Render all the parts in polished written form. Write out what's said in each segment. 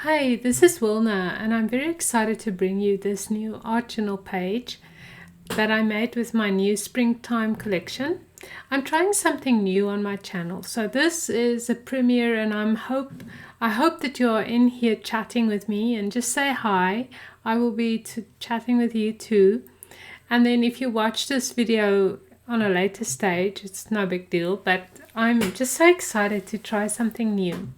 Hi, this is Wilna, and I'm very excited to bring you this new art journal page that I made with my new springtime collection. I'm trying something new on my channel, so this is a premiere, and I hope that you are in here chatting with me and just say hi. I will be chatting with you too. And then if you watch this video on a later stage, it's no big deal, but I'm just so excited to try something new.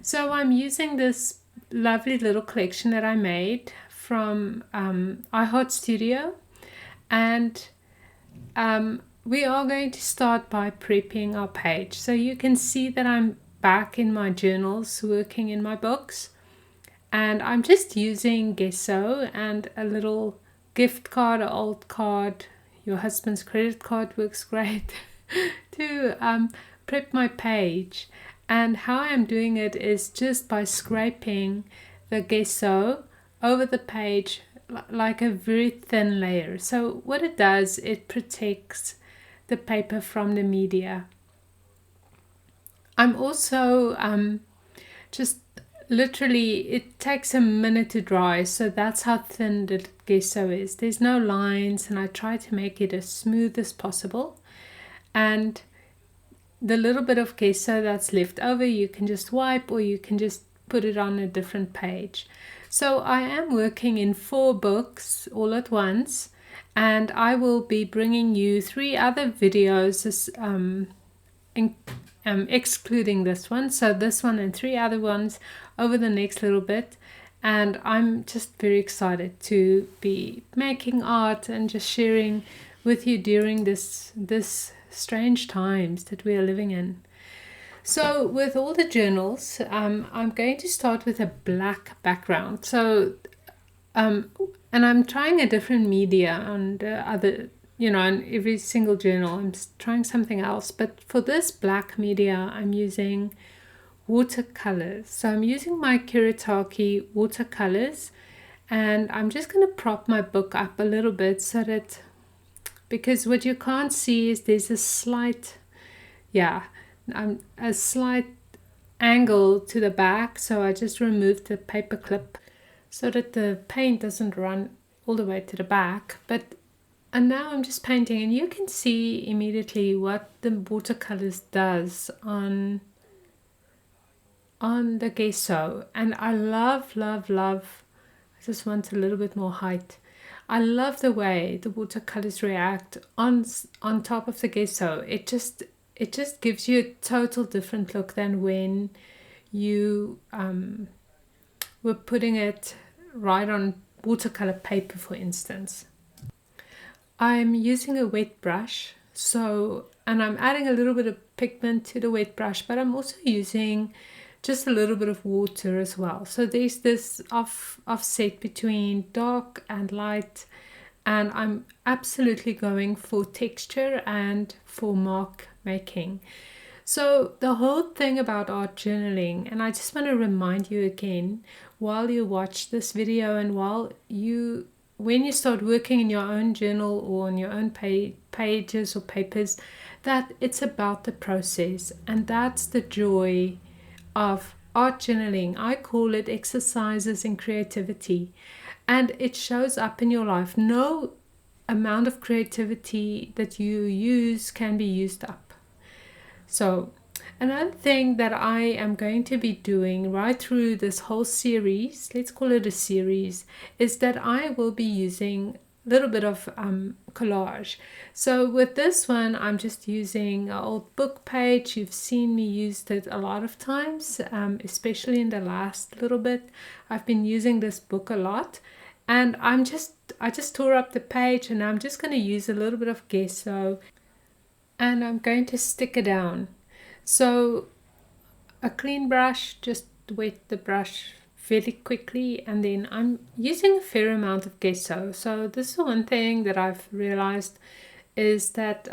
So I'm using this lovely little collection that I made from iHeart Studio, and we are going to start by prepping our page. So you can see that I'm back in my journals working in my books, and I'm just using gesso and a little gift card, an old card. Your husband's credit card works great to prep my page. And how I'm doing it is just by scraping the gesso over the page like a very thin layer. So what it does, it protects the paper from the media. I'm also just literally, it takes a minute to dry, so that's how thin the gesso is. There's no lines, and I try to make it as smooth as possible. And the little bit of gesso that's left over, you can just wipe, or you can just put it on a different page. So I am working in 4 books all at once, and I will be bringing you 3 other videos excluding this one. So this one and 3 other ones over the next little bit. And I'm just very excited to be making art and just sharing with you during this strange times that we are living in. So with all the journals, I'm going to start with a black background. So and I'm trying a different media on the other, on every single journal. I'm trying something else, but for this black media, I'm using watercolors. So I'm using my Kuretake watercolors, and I'm just going to prop my book up a little bit so that, because what you can't see is there's a slight angle to the back. So I just removed the paper clip so that the paint doesn't run all the way to the back. And now I'm just painting, and you can see immediately what the watercolors does on the gesso. And I love, I just want a little bit more height. I love the way the watercolors react on top of the gesso. It just gives you a total different look than when you were putting it right on watercolor paper, for instance. I'm using a wet brush, and I'm adding a little bit of pigment to the wet brush, but I'm also using just a little bit of water as well. So there's this offset between dark and light, and I'm absolutely going for texture and for mark making. So the whole thing about art journaling, and I just want to remind you again, while you watch this video and when you start working in your own journal or on your own pages or papers, that it's about the process, and that's the joy of art journaling. I call it exercises in creativity, and it shows up in your life. No amount of creativity that you use can be used up. So another thing that I am going to be doing right through this whole series, let's call it a series, is that I will be using a little bit of collage. So with this one, I'm just using an old book page. You've seen me use it a lot of times, especially in the last little bit. I've been using this book a lot, and I just tore up the page, and I'm just going to use a little bit of gesso, and I'm going to stick it down. So a clean brush, just wet the brush fairly quickly, and then I'm using a fair amount of gesso. So this is one thing that I've realized is that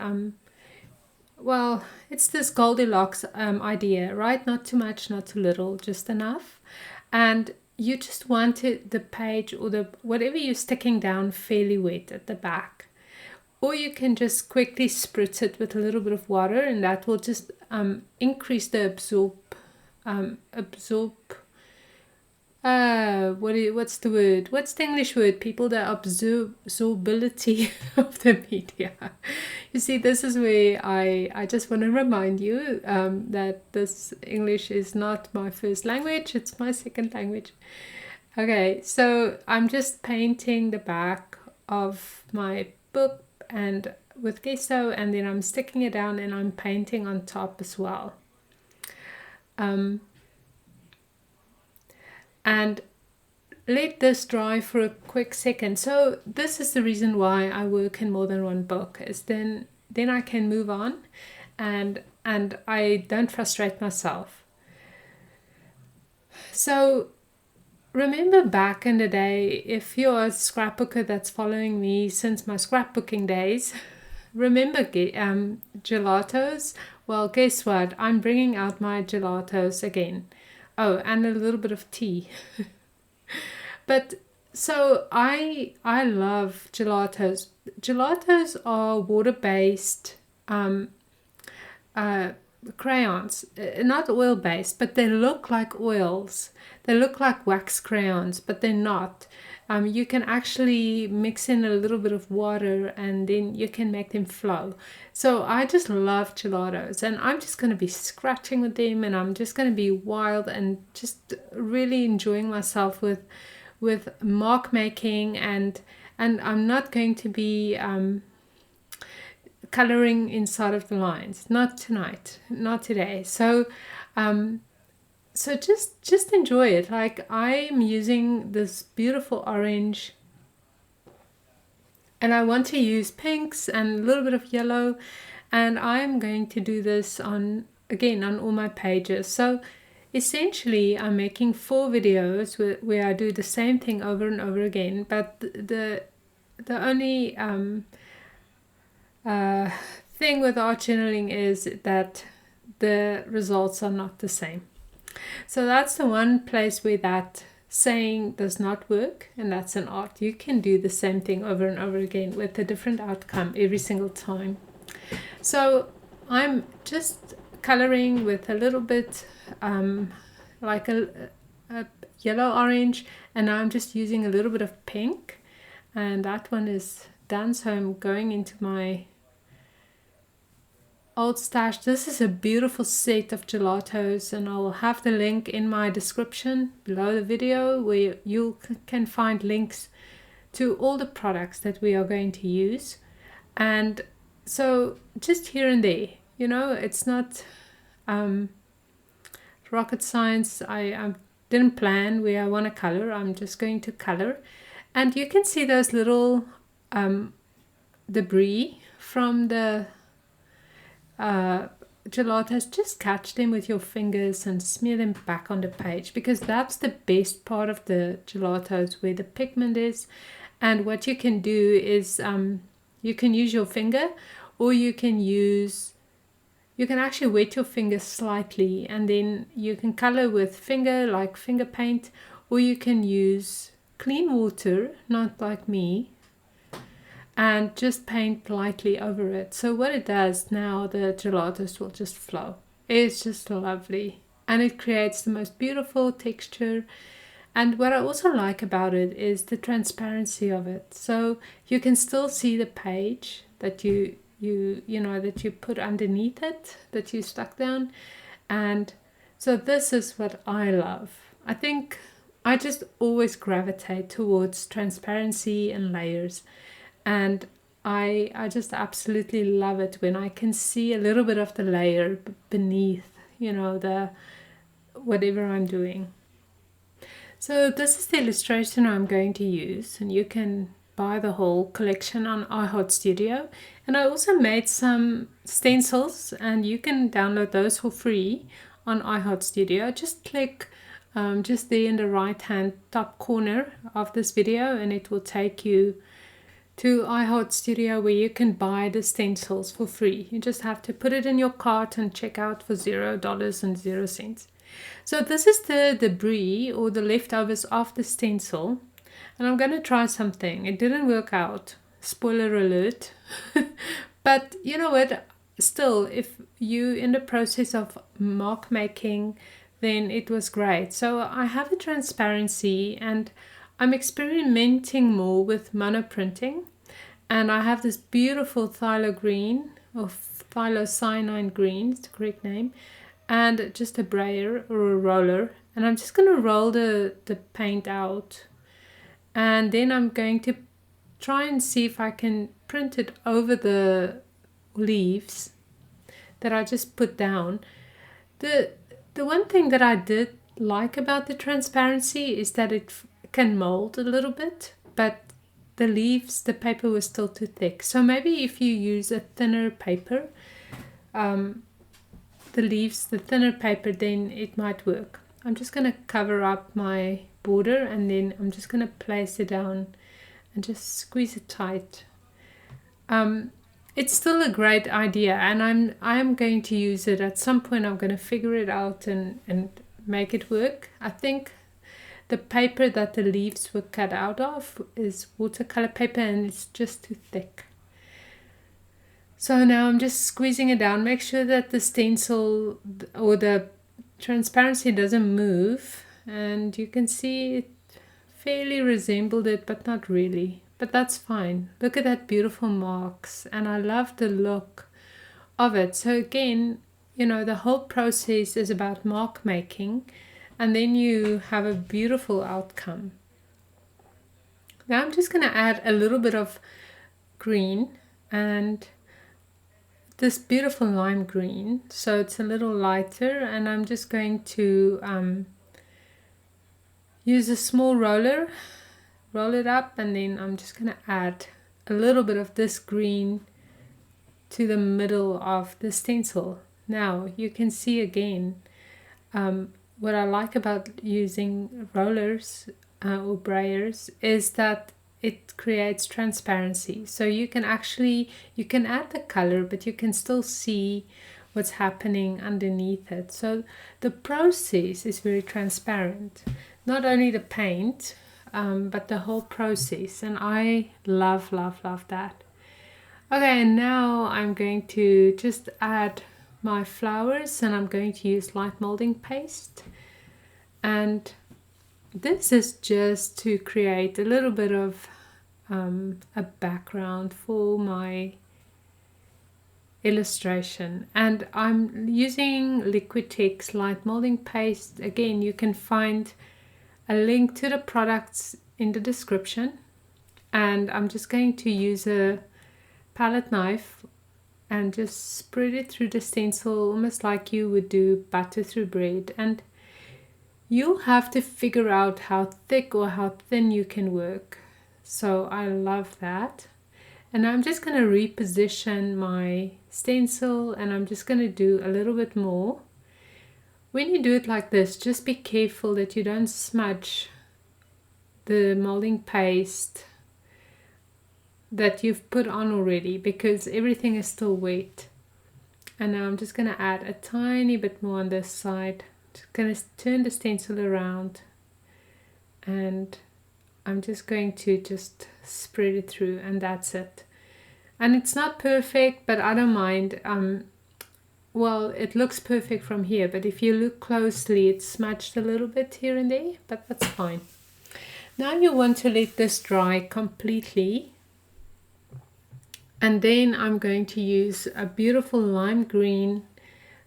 it's this Goldilocks idea, right? Not too much, not too little, just enough. And you just want the page or whatever you're sticking down fairly wet at the back. Or you can just quickly spritz it with a little bit of water, and that will just increase the what's the word? What's the English word? People, the absorbability of the media. You see, this is where I just want to remind you that this English is not my first language, it's my second language. Okay, so I'm just painting the back of my book and with gesso, and then I'm sticking it down and I'm painting on top as well. And let this dry for a quick second. So this is the reason why I work in more than one book, is then I can move on and I don't frustrate myself. So remember back in the day, if you're a scrapbooker that's following me since my scrapbooking days, remember gelatos? Well, guess what? I'm bringing out my gelatos again. Oh, and a little bit of tea. But so I love gelatos. Gelatos are water-based crayons, not oil-based, but they look like oils. They look like wax crayons, but they're not. You can actually mix in a little bit of water and then you can make them flow. So I just love gelatos, and I'm just going to be scratching with them, and I'm just going to be wild and just really enjoying myself with mark making, and I'm not going to be coloring inside of the lines. Not tonight, not today. So so just enjoy it. Like, I'm using this beautiful orange, and I want to use pinks and a little bit of yellow, and I'm going to do this on all my pages. So essentially I'm making 4 videos where I do the same thing over and over again, but the only thing with art journaling is that the results are not the same. So that's the one place where that saying does not work, and that's an art. You can do the same thing over and over again with a different outcome every single time. So I'm just coloring with a little bit like a yellow orange, and now I'm just using a little bit of pink, and that one is done. So I'm going into my old stash. This is a beautiful set of gelatos, and I will have the link in my description below the video, where you can find links to all the products that we are going to use. And so just here and there, it's not rocket science. I didn't plan where I want to color. I'm just going to color, and you can see those little debris from the gelatos. Just catch them with your fingers and smear them back on the page, because that's the best part of the gelatos, where the pigment is. And what you can do is you can use your finger, or you can actually wet your finger slightly, and then you can color with finger paint, or you can use clean water, not like me, and just paint lightly over it. So what it does now, the gelatos will just flow. It's just lovely, and it creates the most beautiful texture. And what I also like about it is the transparency of it. So you can still see the page that you put underneath it, that you stuck down. And so this is what I love. I think I just always gravitate towards transparency and layers. And I just absolutely love it when I can see a little bit of the layer beneath, the whatever I'm doing. So this is the illustration I'm going to use, and you can buy the whole collection on iHeartStudio. And I also made some stencils, and you can download those for free on iHeartStudio. Just click just there in the right hand top corner of this video, and it will take you to iHeartStudio, where you can buy the stencils for free. You just have to put it in your cart and check out for $0.00. So this is the debris, or the leftovers of the stencil, and I'm going to try something. It didn't work out, spoiler alert. But you know what, still, if you in the process of mark making, then it was great. So I have a transparency, and I'm experimenting more with monoprinting. And I have this beautiful phthalo green, or phthalocyanine green, is the correct name, and just a brayer or a roller. And I'm just going to roll the paint out. And then I'm going to try and see if I can print it over the leaves that I just put down. The one thing that I did like about the transparency is that it can mold a little bit, but the leaves, the paper was still too thick. So maybe if you use a thinner paper, the leaves, the thinner paper, then it might work. I'm just going to cover up my border, and then I'm just going to place it down and just squeeze it tight. It's still a great idea, and I'm going to use it at some point. I'm going to figure it out and make it work. I think the paper that the leaves were cut out of is watercolor paper, and it's just too thick. So now I'm just squeezing it down. Make sure that the stencil or the transparency doesn't move, and you can see it fairly resembled it, but not really. But that's fine. Look at that beautiful marks, and I love the look of it. So again, you know, the whole process is about mark making, and then you have a beautiful outcome. Now I'm just going to add a little bit of green, and this beautiful lime green, so it's a little lighter, and I'm just going to use a small roller, roll it up, and then I'm just going to add a little bit of this green to the middle of the stencil. Now you can see again what I like about using rollers or brayers is that it creates transparency. So you can add the color, but you can still see what's happening underneath it. So the process is very transparent. Not only the paint, but the whole process, and I love that. Okay, and now I'm going to just add my flowers, and I'm going to use light molding paste, and this is just to create a little bit of a background for my illustration. And I'm using Liquitex light molding paste. Again, you can find a link to the products in the description, and I'm just going to use a palette knife and just spread it through the stencil, almost like you would do butter through bread. And you'll have to figure out how thick or how thin you can work. So I love that. And I'm just going to reposition my stencil, and I'm just going to do a little bit more. When you do it like this, just be careful that you don't smudge the molding paste that you've put on already, because everything is still wet. And now I'm just going to add a tiny bit more on this side. Just going to turn the stencil around, and I'm just going to just spread it through, and that's it. And it's not perfect, but I don't mind. Well, it looks perfect from here, but if you look closely, it's smudged a little bit here and there, but that's fine. Now you want to let this dry completely, and then I'm going to use a beautiful lime green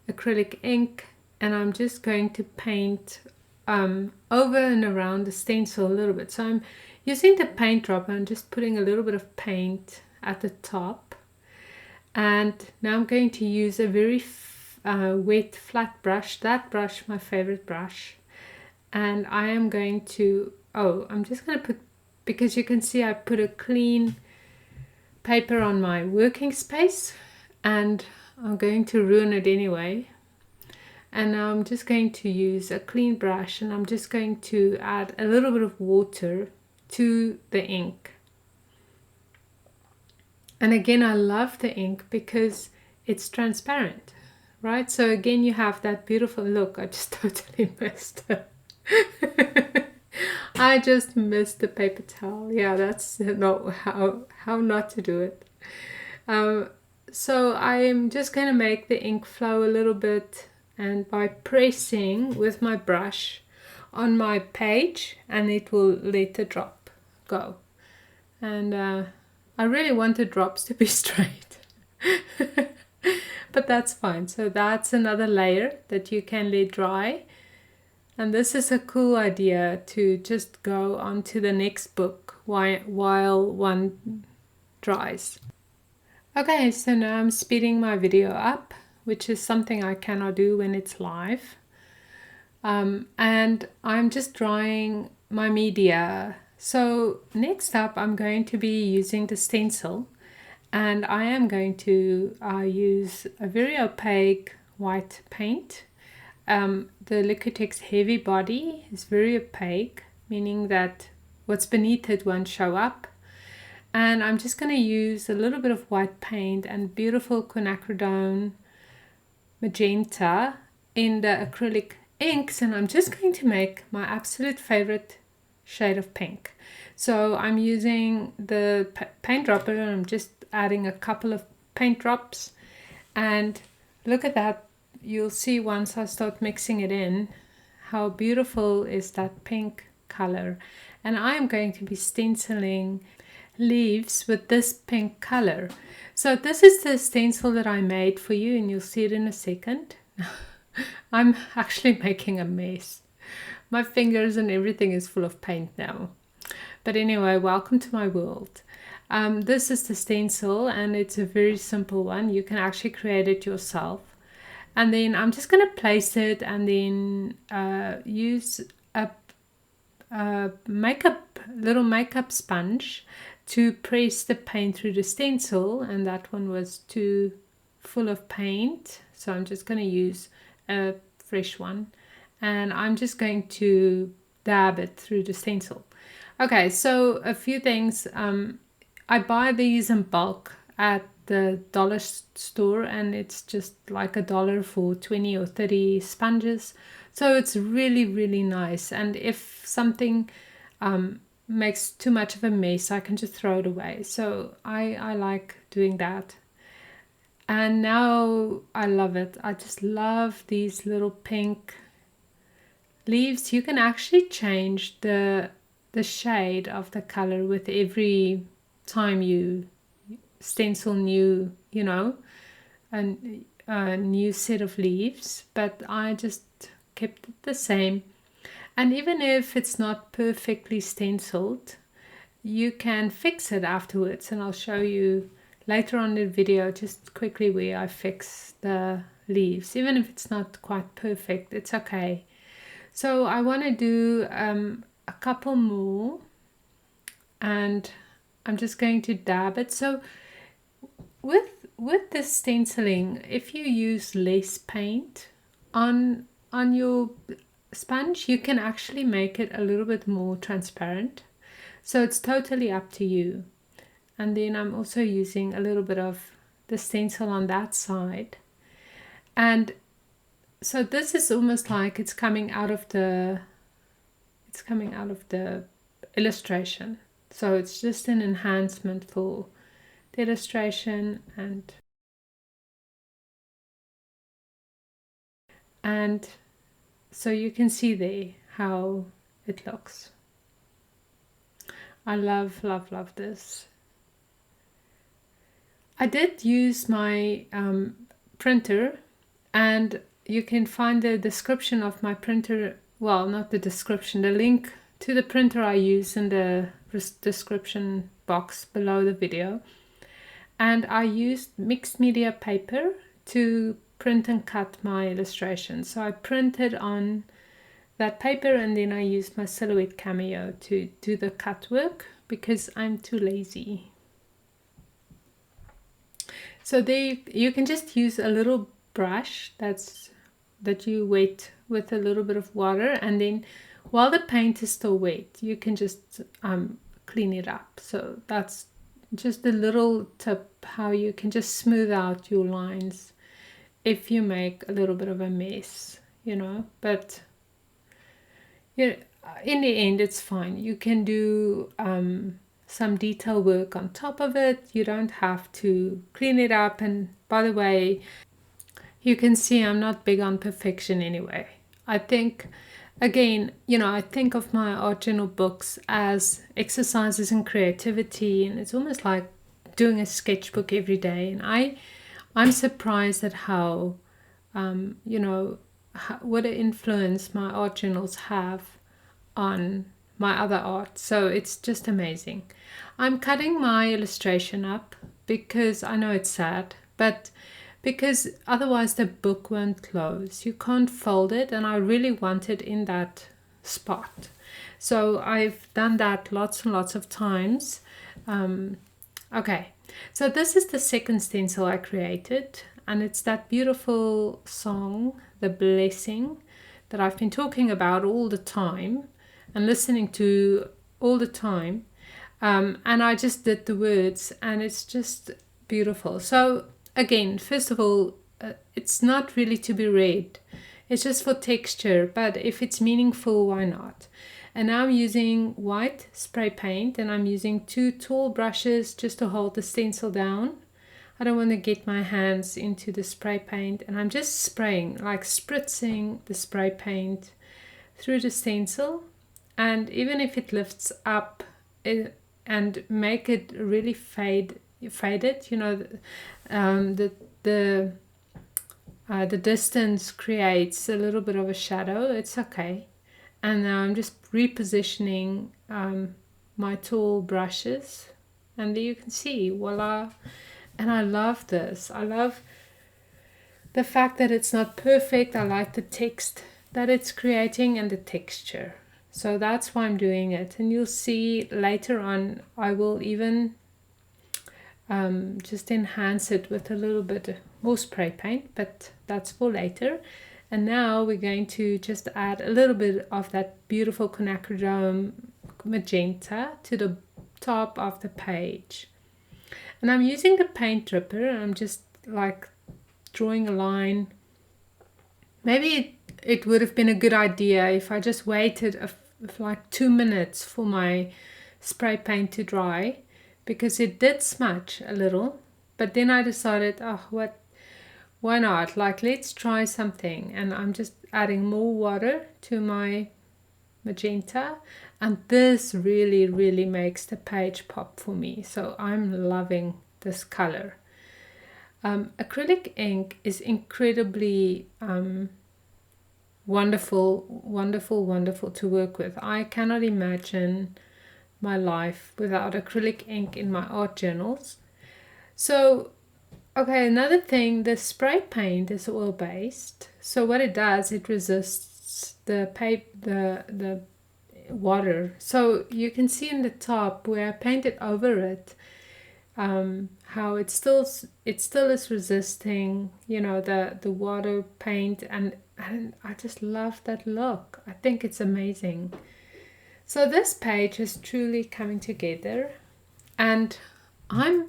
acrylic ink, and I'm just going to paint over and around the stencil a little bit. So I'm using the paint dropper and just putting a little bit of paint at the top. And now I'm going to use a very wet flat brush. That brush, my favorite brush. And I am going to, I'm just going to put, because you can see I put a clean paper on my working space, and I'm going to ruin it anyway. And now I'm just going to use a clean brush, and I'm just going to add a little bit of water to the ink. And again, I love the ink because it's transparent, right? So again, you have that beautiful look. I just totally missed it. I just missed the paper towel. Yeah, that's not how not to do it. So I'm just going to make the ink flow a little bit, and by pressing with my brush on my page, and it will let the drop go. And I really want the drops to be straight. But that's fine. So that's another layer that you can let dry. And this is a cool idea to just go on to the next book while one dries. Okay, so now I'm speeding my video up, which is something I cannot do when it's live. And I'm just drying my media. So next up I'm going to be using the stencil, and I am going to use a very opaque white paint. The Liquitex Heavy Body is very opaque, meaning that what's beneath it won't show up. And I'm just going to use a little bit of white paint and beautiful quinacridone magenta in the acrylic inks, and I'm just going to make my absolute favorite shade of pink. So I'm using the paint dropper, and I'm just adding a couple of paint drops, and look at that. You'll see once I start mixing it in how beautiful is that pink color. And I am going to be stenciling leaves with this pink color. So this is the stencil that I made for you, and you'll see it in a second. I'm actually making a mess. My fingers and everything is full of paint now. But anyway, welcome to my world. This is the stencil, and it's a very simple one. You can actually create it yourself. And then I'm just going to place it, and then use a little makeup sponge to press the paint through the stencil, and that one was too full of paint, so I'm just going to use a fresh one, and I'm just going to dab it through the stencil. Okay, so a few things. I buy these in bulk at the dollar store, and it's just like $1 for 20 or 30 sponges, so it's really, really nice. And if something makes too much of a mess, I can just throw it away. So I like doing that. And now I love it. I just love these little pink leaves. You can actually change the shade of the color with every time you stencil new, a new set of leaves. But I just kept it the same. And even if it's not perfectly stenciled, you can fix it afterwards, and I'll show you later on in the video just quickly where I fix the leaves. Even if it's not quite perfect, it's okay. So I want to do a couple more, and I'm just going to dab it. So with the stenciling, if you use less paint on your sponge, you can actually make it a little bit more transparent. So it's totally up to you. And then I'm also using a little bit of the stencil on that side. And so this is almost like it's coming out of the illustration. So it's just an enhancement for the illustration, and so you can see there how it looks. I love, love, love this. I did use my printer, and you can find the description of my printer, well, not the description, the link to the printer I use in the description box below the video. And I used mixed media paper to print and cut my illustrations. So I printed on that paper, and then I used my Silhouette Cameo to do the cut work because I'm too lazy. So there you can just use a little brush that you wet with a little bit of water, and then while the paint is still wet, you can just clean it up. So that's just a little tip how you can just smooth out your lines if you make a little bit of a mess, but in the end it's fine. You can do some detail work on top of it. You don't have to clean it up. And by the way, You can see I'm not big on perfection anyway. I think, again, I think of my art journal books as exercises in creativity, and it's almost like doing a sketchbook every day. And I'm surprised at how, what an influence my art journals have on my other art. So it's just amazing. I'm cutting my illustration up because I know it's sad, but because otherwise the book won't close. You can't fold it, and I really want it in that spot. So I've done that lots and lots of times. Okay, so this is the second stencil I created, and it's that beautiful song, The Blessing, that I've been talking about all the time and listening to all the time. And I just did the words, and it's just beautiful. So again, first of all, it's not really to be read. It's just for texture, but if it's meaningful, why not? And now I'm using white spray paint, and I'm using 2 tall brushes just to hold the stencil down. I don't want to get my hands into the spray paint, and I'm just spraying, like spritzing the spray paint through the stencil. And even if it lifts up and make it really faded, the distance creates a little bit of a shadow. It's okay. And now I'm just repositioning my tall brushes, and you can see, voila. And I love this. I love the fact that it's not perfect. I like the text that it's creating and the texture. So that's why I'm doing it. And you'll see later on, I will even just enhance it with a little bit more spray paint, but that's for later. And now we're going to just add a little bit of that beautiful quinacridone magenta to the top of the page. And I'm using the paint dripper, and I'm just like drawing a line. Maybe it would have been a good idea if I just waited like 2 minutes for my spray paint to dry, because it did smudge a little. But then I decided, why not? Like, let's try something. And I'm just adding more water to my magenta, and this really, really makes the page pop for me. So I'm loving this color. Acrylic ink is incredibly wonderful, wonderful, wonderful to work with. I cannot imagine my life without acrylic ink in my art journals. So, okay, another thing, the spray paint is oil-based. So what it does, it resists the water. So you can see in the top where I painted over it, how it still is resisting, the water paint, and I just love that look. I think it's amazing. So this page is truly coming together, and I'm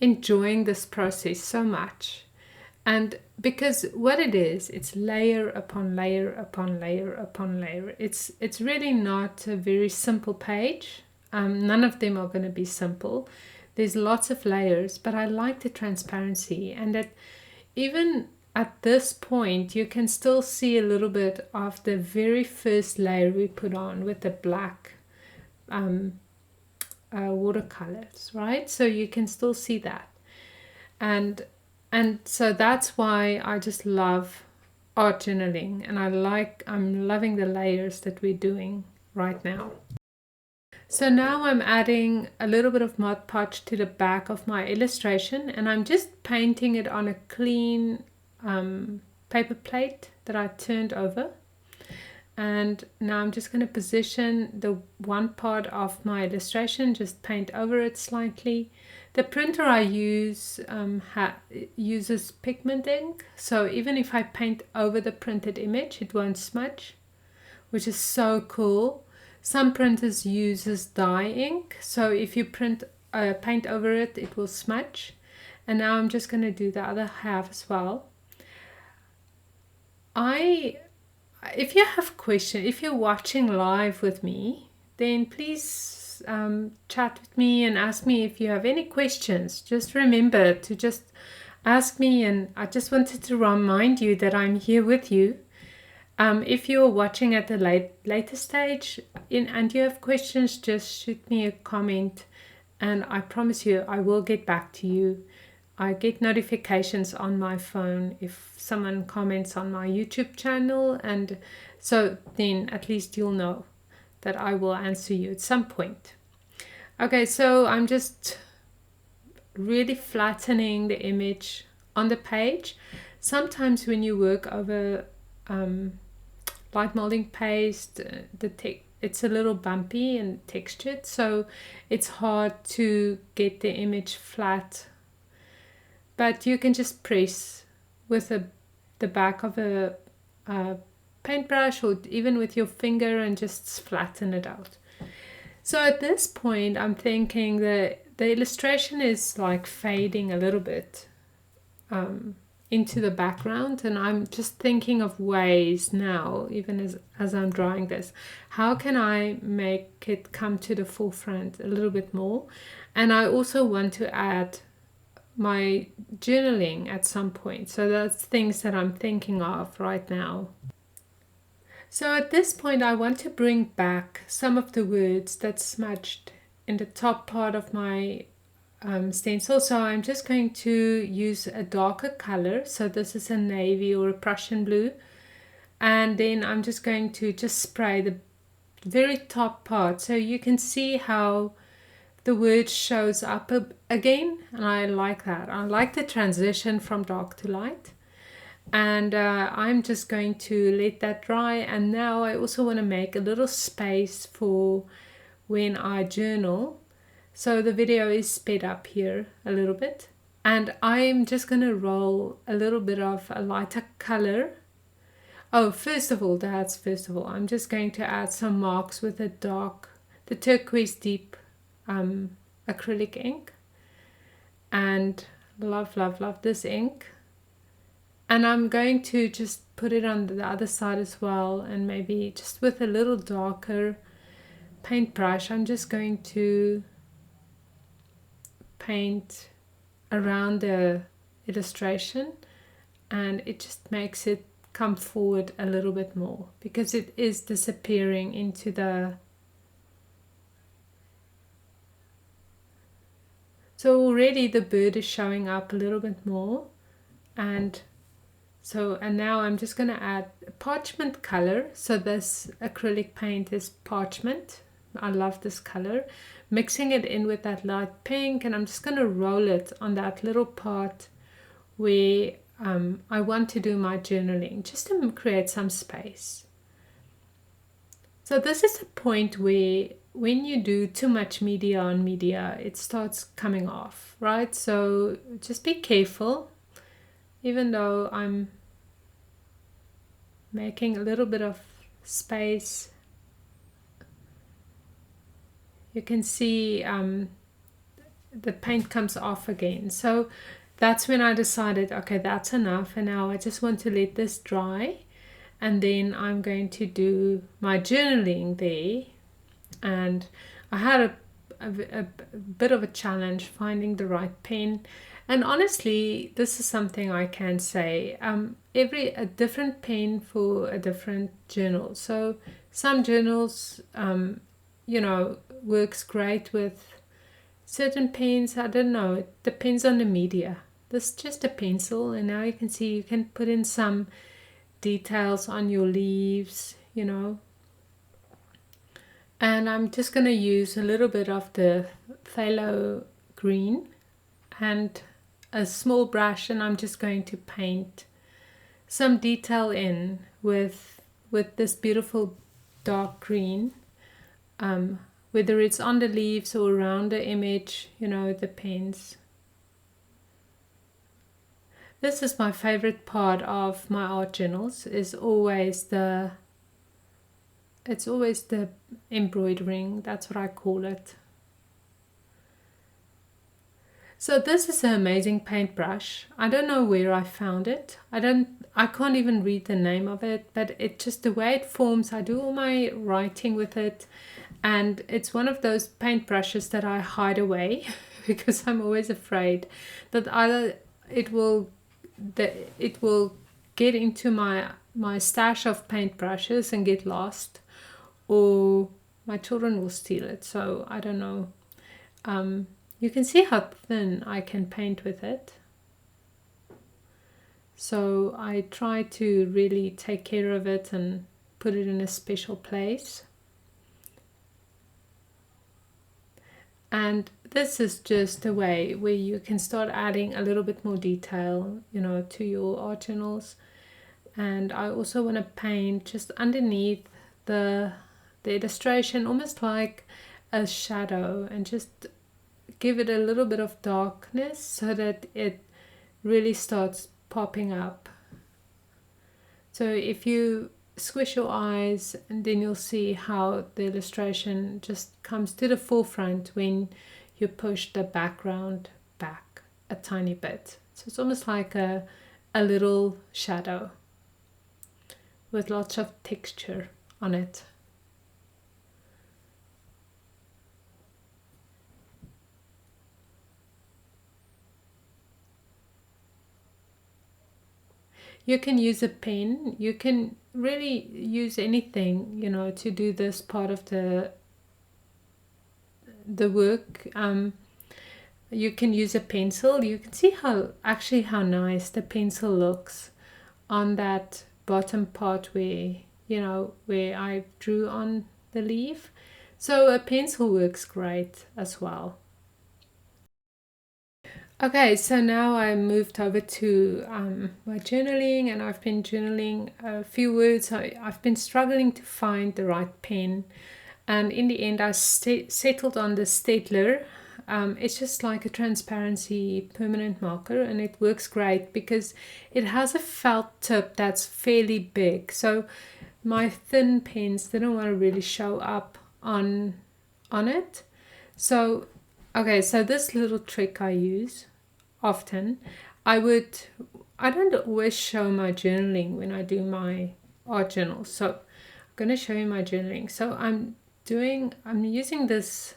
enjoying this process so much. And because what it is, it's layer upon layer upon layer upon layer. It's really not a very simple page. None of them are going to be simple. There's lots of layers, but I like the transparency, and that even at this point you can still see a little bit of the very first layer we put on with the black watercolors, right? So you can still see that. And so that's why I just love art journaling, and I'm loving the layers that we're doing right now. So now I'm adding a little bit of Mod Podge to the back of my illustration, and I'm just painting it on a clean paper plate that I turned over. And now I'm just going to position the one part of my illustration, just paint over it slightly. The printer I use uses pigment ink, so even if I paint over the printed image, it won't smudge, which is so cool. Some printers uses dye ink, so if you paint over it, it will smudge. And now I'm just going to do the other half as well. If you have questions, if you're watching live with me, then please chat with me and ask me if you have any questions. Just remember to just ask me, and I just wanted to remind you that I'm here with you. If you're watching at the later stage and you have questions, just shoot me a comment, and I promise you I will get back to you. I get notifications on my phone if someone comments on my YouTube channel, and so then at least you'll know that I will answer you at some point. Okay, so I'm just really flattening the image on the page. Sometimes when you work over light molding paste, it's a little bumpy and textured, so it's hard to get the image flat. But you can just press with the back of a paintbrush or even with your finger and just flatten it out. So at this point, I'm thinking that the illustration is like fading a little bit into the background, and I'm just thinking of ways now, even as I'm drawing this, how can I make it come to the forefront a little bit more. And I also want to add my journaling at some point, so that's things that I'm thinking of right now. So at this point I want to bring back some of the words that smudged in the top part of my stencil. So I'm just going to use a darker color, so this is a navy or a Prussian blue, and then I'm just going to just spray the very top part so you can see how the word shows up again, and I like that. I like the transition from dark to light, and I'm just going to let that dry. And now I also want to make a little space for when I journal, so the video is sped up here a little bit, and I'm just going to roll a little bit of a lighter color. Oh, first of all, I'm just going to add some marks with the turquoise deep acrylic ink, and love this ink. And I'm going to just put it on the other side as well, and maybe just with a little darker paintbrush I'm just going to paint around the illustration, and it just makes it come forward a little bit more because it is disappearing into the... So already the bird is showing up a little bit more, and now I'm just going to add parchment color. So this acrylic paint is parchment. I love this color. Mixing it in with that light pink, and I'm just going to roll it on that little part where I want to do my journaling, just to create some space. So this is a point where when you do too much media on media, it starts coming off, right? So just be careful. Even though I'm making a little bit of space, you can see the paint comes off again. So that's when I decided, okay, that's enough, and now I just want to let this dry, and then I'm going to do my journaling there. And I had a bit of a challenge finding the right pen, and honestly this is something I can say, a different pen for a different journal. So some journals works great with certain pens. I don't know, it depends on the media. This is just a pencil, and now you can see you can put in some details on your leaves, and I'm just going to use a little bit of the phthalo green and a small brush, and I'm just going to paint some detail in with this beautiful dark green, whether it's on the leaves or around the image, it depends. This is my favorite part of my art journals, is always the embroidering. That's what I call it. So this is an amazing paintbrush. I don't know where I found it. I can't even read the name of it, but it just, the way it forms, I do all my writing with it, and it's one of those paintbrushes that I hide away because I'm always afraid that either it will it will get into my stash of paintbrushes and get lost, or my children will steal it. So I don't know. You can see how thin I can paint with it. So I try to really take care of it and put it in a special place. And this is just a way where you can start adding a little bit more detail, to your art journals. And I also want to paint just underneath the illustration, almost like a shadow, and just give it a little bit of darkness so that it really starts popping up. So if you squish your eyes, and then you'll see how the illustration just comes to the forefront when you push the background back a tiny bit. So it's almost like a little shadow with lots of texture on it. You can use a pen. You can really use anything, to do this part of the work. You can use a pencil. You can see how nice the pencil looks on that bottom part where I drew on the leaf. So a pencil works great as well. Okay, so now I moved over to my journaling, and I've been journaling a few words. I've been struggling to find the right pen, and in the end I settled on the Staedtler. It's just like a transparency permanent marker, and it works great because it has a felt tip that's fairly big. So my thin pens didn't want to really show up on it. So okay, so this little trick I use often, I don't always show my journaling when I do my art journal. So I'm going to show you my journaling. So I'm using this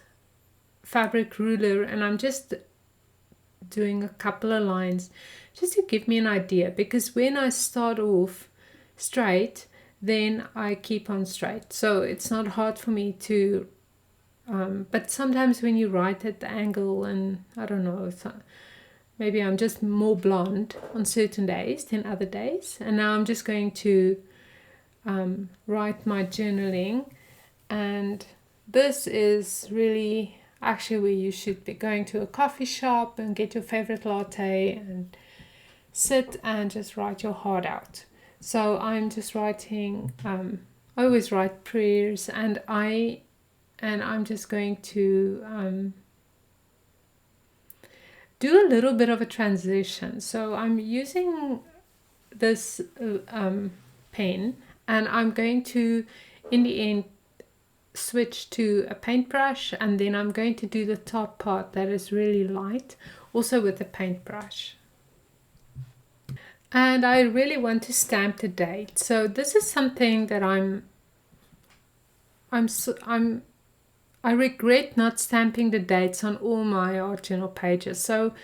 fabric ruler, and I'm just doing a couple of lines just to give me an idea, because when I start off straight, then I keep on straight. So it's not hard for me to but sometimes when you write at the angle, and I don't know, maybe I'm just more blonde on certain days than other days. And now I'm just going to write my journaling. And this is really actually where you should be going to a coffee shop and get your favorite latte and sit and just write your heart out. So I'm just writing, I always write prayers, and I'm just going to do a little bit of a transition. So I'm using this pen, and I'm going to, in the end, switch to a paintbrush, and then I'm going to do the top part that is really light, also with a paintbrush. And I really want to stamp the date. So this is something that I regret not stamping the dates on all my art journal pages. So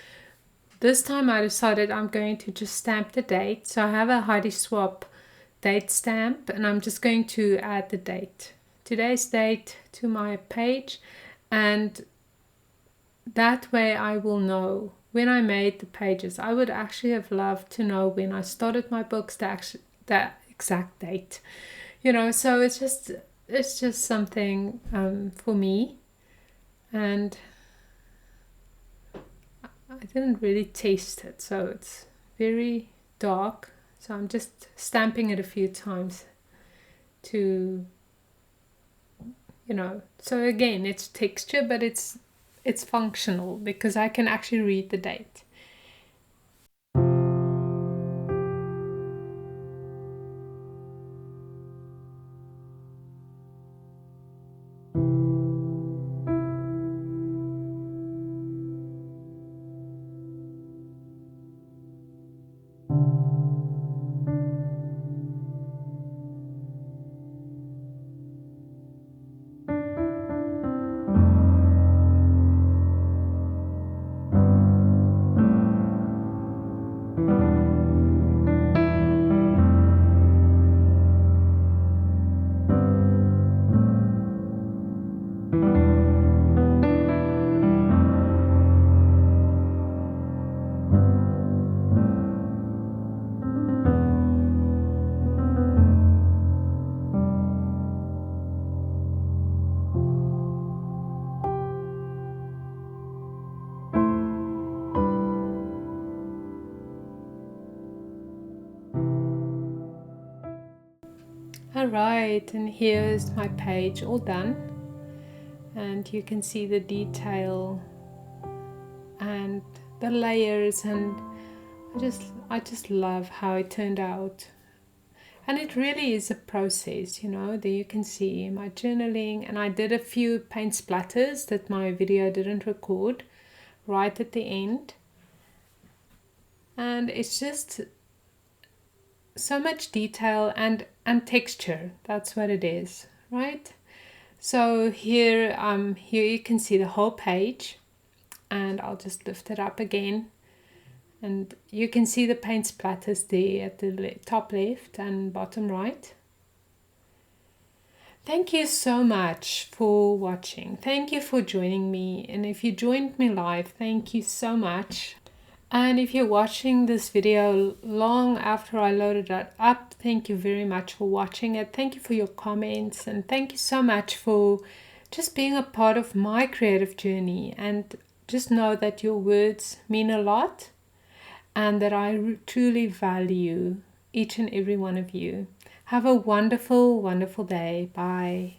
this time I decided I'm going to just stamp the date. So I have a Heidi Swap date stamp, and I'm just going to add the date, today's date, to my page, and that way I will know when I made the pages. I would actually have loved to know when I started my books that exact date, so it's just something for me. And I didn't really taste it, so it's very dark, so I'm just stamping it a few times to, so again, it's texture, but it's functional because I can actually read the date. Alright, and here's my page all done, and you can see the detail and the layers, and I just love how it turned out. And it really is a process, you know. There you can see my journaling, and I did a few paint splatters that my video didn't record right at the end. And it's just so much detail and texture. That's what it is, right? So here you can see the whole page, and I'll just lift it up again, and you can see the paint splatters there at the top left and bottom right. Thank you so much for watching. Thank you for joining me, and if you joined me live, thank you so much. And if you're watching this video long after I loaded it up, thank you very much for watching it. Thank you for your comments, and thank you so much for just being a part of my creative journey. And just know that your words mean a lot, and that I truly value each and every one of you. Have a wonderful, wonderful day. Bye.